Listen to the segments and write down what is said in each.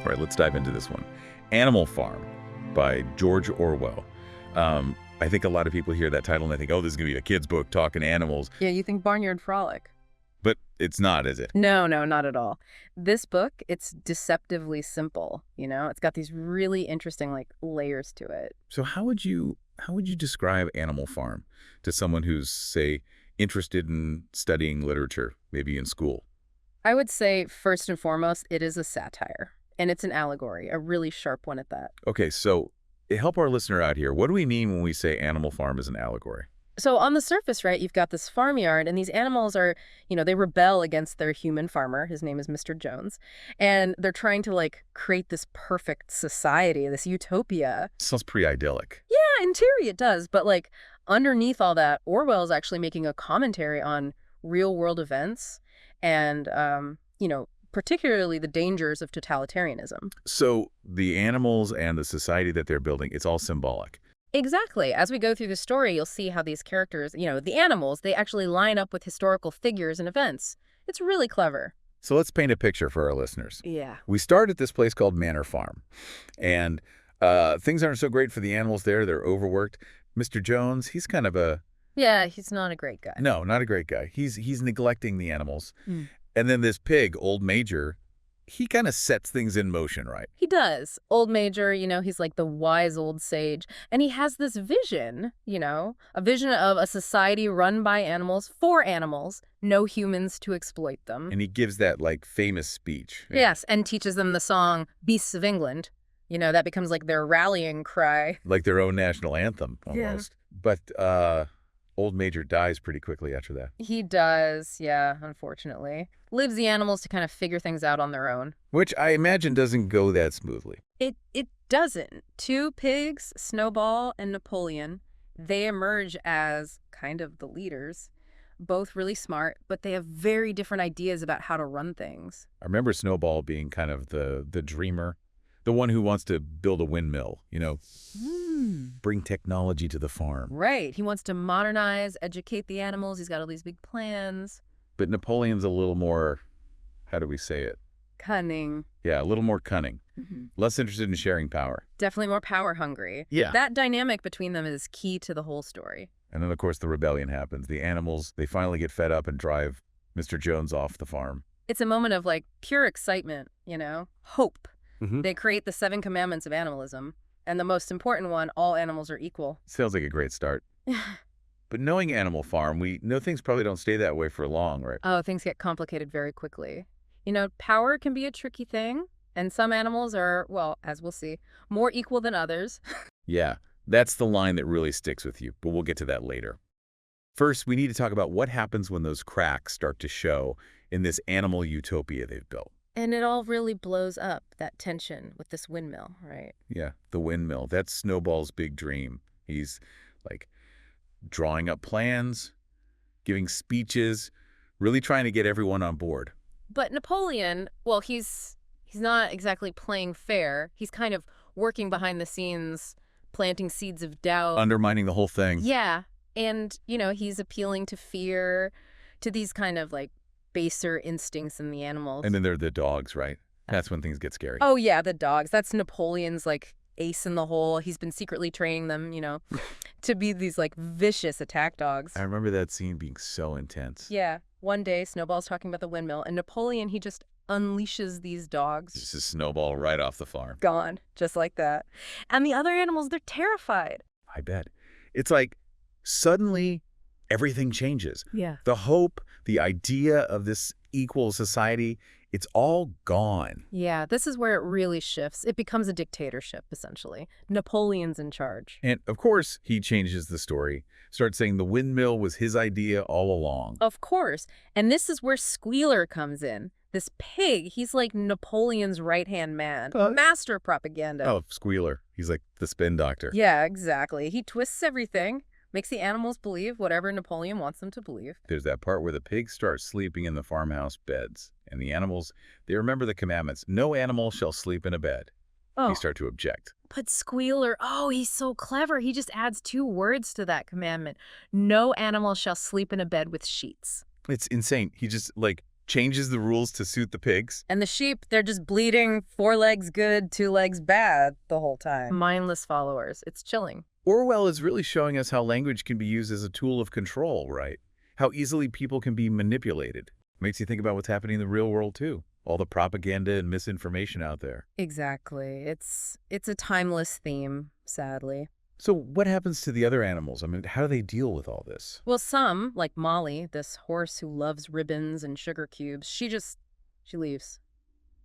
All right, let's dive into this one. Animal Farm by George Orwell. I think a lot of people hear that title and they think, oh, this is going to be a kid's book talking animals. Yeah, you think Barnyard Frolic. But it's not, is it? No, not at all. This book, it's deceptively simple, you know? It's got these really interesting, layers to it. So how would you describe Animal Farm to someone who's, say, interested in studying literature, maybe in school? I would say, first and foremost, it is a satire. And it's an allegory, a really sharp one at that. Okay, so help our listener out here. What do we mean when we say Animal Farm is an allegory? So on the surface, right, you've got this farmyard, and these animals are, they rebel against their human farmer. His name is Mr. Jones. And they're trying to, create this perfect society, this utopia. Sounds pretty idyllic. Yeah, in theory it does. But, underneath all that, Orwell's actually making a commentary on real-world events and, particularly the dangers of totalitarianism. So the animals and the society that they're building, it's all symbolic. Exactly. As we go through the story, you'll see how these characters, the animals, they actually line up with historical figures and events. It's really clever. So let's paint a picture for our listeners. Yeah. We start at this place called Manor Farm, and things aren't so great for the animals there. They're overworked. Mr. Jones, he's kind of a... Yeah, he's not a great guy. No, not a great guy. He's neglecting the animals. Mm. And then this pig, Old Major, he kind of sets things in motion, right? He does. Old Major, he's like the wise old sage. And he has this vision, a vision of a society run by animals for animals, no humans to exploit them. And he gives that, famous speech. Yes, and teaches them the song Beasts of England. That becomes their rallying cry. Like their own national anthem, almost. Yeah. But Old Major dies pretty quickly after that. He does, yeah, unfortunately. Leaves the animals to kind of figure things out on their own. Which I imagine doesn't go that smoothly. It doesn't. Two pigs, Snowball and Napoleon, they emerge as kind of the leaders. Both really smart, but they have very different ideas about how to run things. I remember Snowball being kind of the dreamer, the one who wants to build a windmill, bring technology to the farm. Right. He wants to modernize, educate the animals. He's got all these big plans. But Napoleon's a little more, how do we say it? Cunning. Yeah, a little more cunning. Mm-hmm. Less interested in sharing power. Definitely more power hungry. Yeah. That dynamic between them is key to the whole story. And then, of course, the rebellion happens. The animals, they finally get fed up and drive Mr. Jones off the farm. It's a moment of, pure excitement, hope. Mm-hmm. They create the 7 commandments of animalism. And the most important one, all animals are equal. Sounds like a great start. But knowing Animal Farm, we know things probably don't stay that way for long, right? Oh, things get complicated very quickly. Power can be a tricky thing. And some animals are, well, as we'll see, more equal than others. Yeah, that's the line that really sticks with you, but we'll get to that later. First, we need to talk about what happens when those cracks start to show in this animal utopia they've built. And it all really blows up, that tension with this windmill, right? Yeah, the windmill. That's Snowball's big dream. He's, drawing up plans, giving speeches, really trying to get everyone on board. But Napoleon, well, he's not exactly playing fair. He's kind of working behind the scenes, planting seeds of doubt. Undermining the whole thing. Yeah. And, he's appealing to fear, to these kind of, baser instincts in the animals. And then there are the dogs, right? That's when things get scary. Oh, yeah, the dogs. That's Napoleon's, ace in the hole. He's been secretly training them, to be these, vicious attack dogs. I remember that scene being so intense. Yeah. One day, Snowball's talking about the windmill, and Napoleon, he just unleashes these dogs. Just a Snowball right off the farm. Gone. Just like that. And the other animals, they're terrified. I bet. It's suddenly everything changes. Yeah. The hope, the idea of this equal society, it's all gone. Yeah, this is where it really shifts. It becomes a dictatorship, essentially. Napoleon's in charge. And, of course, he changes the story, starts saying the windmill was his idea all along. Of course. And this is where Squealer comes in. This pig, he's like Napoleon's right-hand man. Master propaganda. Oh, Squealer. He's like the spin doctor. Yeah, exactly. He twists everything. Makes the animals believe whatever Napoleon wants them to believe. There's that part where the pigs start sleeping in the farmhouse beds. And the animals, they remember the commandments. No animal shall sleep in a bed. Oh. They start to object. But Squealer, oh, he's so clever. He just adds 2 words to that commandment. No animal shall sleep in a bed with sheets. It's insane. He just, changes the rules to suit the pigs. And the sheep, they're just bleeding 4 legs good, 2 legs bad the whole time. Mindless followers. It's chilling. Orwell is really showing us how language can be used as a tool of control, right? How easily people can be manipulated. Makes you think about what's happening in the real world, too. All the propaganda and misinformation out there. Exactly. It's a timeless theme, sadly. So what happens to the other animals? I mean, how do they deal with all this? Well, some, like Molly, this horse who loves ribbons and sugar cubes, she leaves.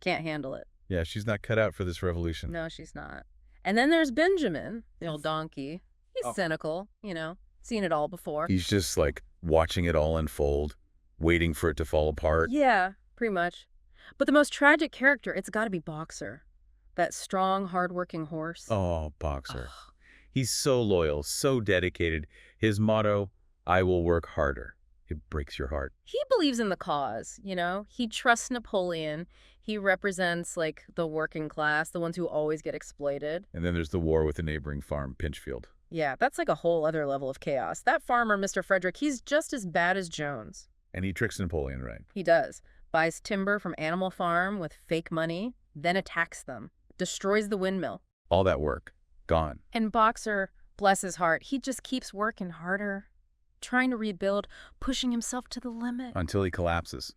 Can't handle it. Yeah, she's not cut out for this revolution. No, she's not. And then there's Benjamin, the old donkey. He's cynical, seen it all before. He's just like watching it all unfold, waiting for it to fall apart. Yeah, pretty much. But the most tragic character, it's got to be Boxer. That strong, hardworking horse. Oh, Boxer. He's so loyal, so dedicated. His motto, I will work harder. It breaks your heart. He believes in the cause, He trusts Napoleon. He represents, like, the working class, the ones who always get exploited. And then there's the war with the neighboring farm, Pinchfield. Yeah, that's like a whole other level of chaos. That farmer, Mr. Frederick, he's just as bad as Jones. And he tricks Napoleon, right? He does. Buys timber from Animal Farm with fake money, then attacks them. Destroys the windmill. All that work, gone. And Boxer, bless his heart, he just keeps working harder. Trying to rebuild, pushing himself to the limit. Until he collapses,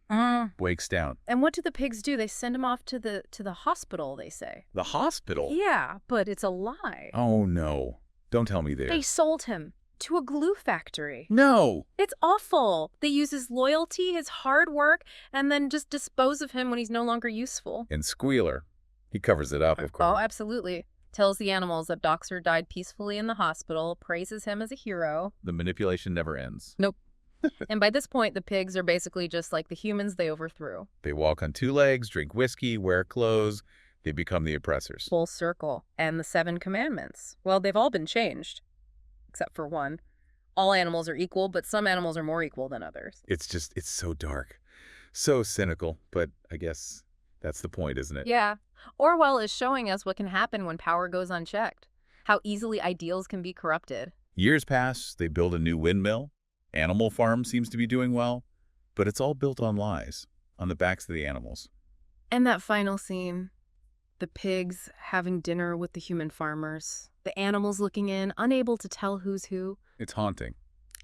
breaks down. And what do the pigs do? They send him off to the hospital, they say. The hospital? Yeah, but it's a lie. Oh, no. Don't tell me there. They sold him to a glue factory. No! It's awful. They use his loyalty, his hard work, and then just dispose of him when he's no longer useful. And Squealer, he covers it up, of course. Oh, absolutely. Tells the animals that Boxer died peacefully in the hospital, praises him as a hero. The manipulation never ends. Nope. And by this point, the pigs are basically just like the humans they overthrew. They walk on 2 legs, drink whiskey, wear clothes. They become the oppressors. Full circle. And the 7 commandments. Well, they've all been changed, except for one. All animals are equal, but some animals are more equal than others. It's so dark, so cynical, but I guess that's the point, isn't it? Yeah. Orwell is showing us what can happen when power goes unchecked, how easily ideals can be corrupted. Years pass, they build a new windmill. Animal Farm seems to be doing well, but it's all built on lies, on the backs of the animals. And that final scene, the pigs having dinner with the human farmers, the animals looking in, unable to tell who's who. It's haunting.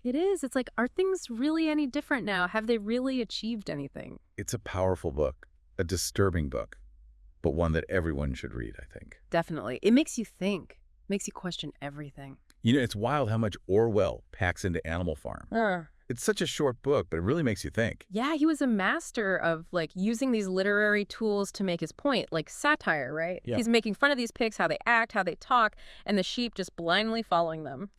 It is. It's like, are things really any different now? Have they really achieved anything? It's a powerful book, a disturbing book, but one that everyone should read, I think. Definitely. It makes you think, makes you question everything. It's wild how much Orwell packs into Animal Farm. It's such a short book, but it really makes you think. Yeah, he was a master of, like, using these literary tools to make his point, like satire, right? Yeah. He's making fun of these pigs, how they act, how they talk, and the sheep just blindly following them.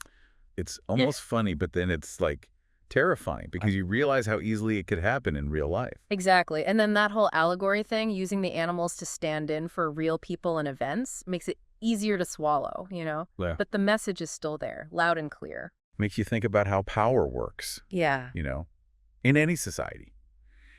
It's almost funny, but then it's, like, terrifying because you realize how easily it could happen in real life. Exactly. And then that whole allegory thing, using the animals to stand in for real people and events, makes it easier to swallow, Yeah. But the message is still there, loud and clear. Makes you think about how power works, Yeah. In any society.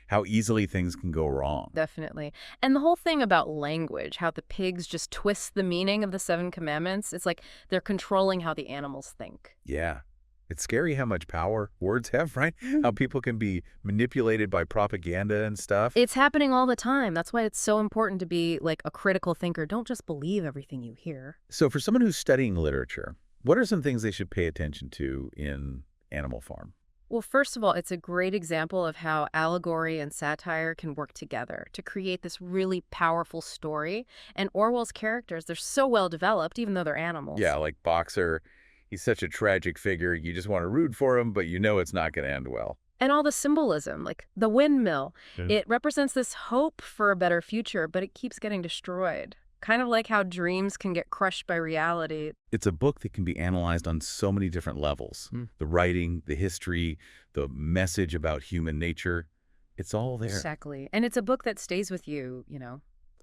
How easily things can go wrong. Definitely. And the whole thing about language, how the pigs just twist the meaning of the 7 commandments, it's like they're controlling how the animals think. Yeah. It's scary how much power words have, right? How people can be manipulated by propaganda and stuff. It's happening all the time. That's why it's so important to be like a critical thinker. Don't just believe everything you hear. So for someone who's studying literature, what are some things they should pay attention to in Animal Farm? Well, first of all, it's a great example of how allegory and satire can work together to create this really powerful story. And Orwell's characters, they're so well developed, even though they're animals. Yeah, like Boxer. He's such a tragic figure. You just want to root for him, but it's not going to end well. And all the symbolism, like the windmill, it represents this hope for a better future, but it keeps getting destroyed. Kind of like how dreams can get crushed by reality. It's a book that can be analyzed on so many different levels. The writing, the history, the message about human nature. It's all there. Exactly. And it's a book that stays with you,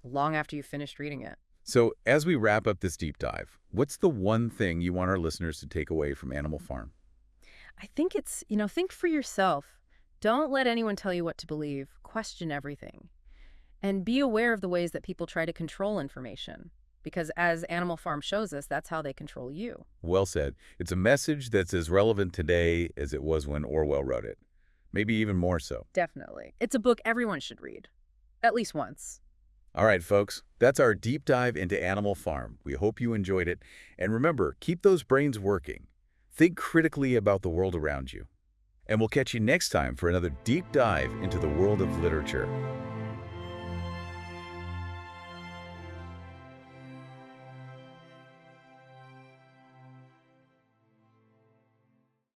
long after you've finished reading it. So as we wrap up this deep dive, what's the one thing you want our listeners to take away from Animal Farm? I think it's, think for yourself. Don't let anyone tell you what to believe. Question everything. And be aware of the ways that people try to control information. Because as Animal Farm shows us, that's how they control you. Well said. It's a message that's as relevant today as it was when Orwell wrote it. maybe even more so. Definitely. It's a book everyone should read, at least once. All right, folks, that's our deep dive into Animal Farm. We hope you enjoyed it. And remember, keep those brains working. Think critically about the world around you. And we'll catch you next time for another deep dive into the world of literature.